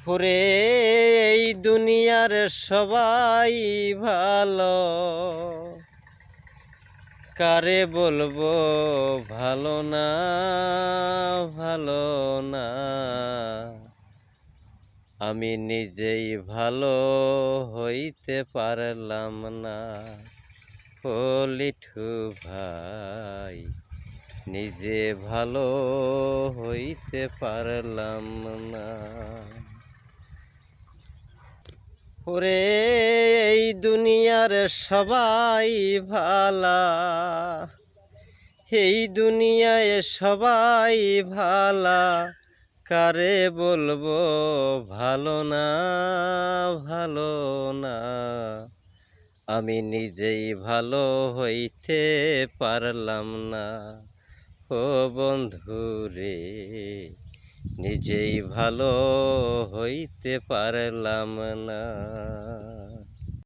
ওরে এই দুনিয়ার সবাই ভালো, কারে বলবো ভালো না, ভালো না। আমি নিজেই ভালো হইতে পারলাম না। ও লিঠু ভাই, নিজে ভালো হইতে পারলাম না। ওরে এই দুনিয়ার সবাই ভালা, এই দুনিয়ায় সবাই ভালা, কারে বলবো ভালো না, ভালো না। আমি নিজেই ভালো হইতে পারলাম না। ও বন্ধু রে, নিজেই ভালো হইতে পারলাম না।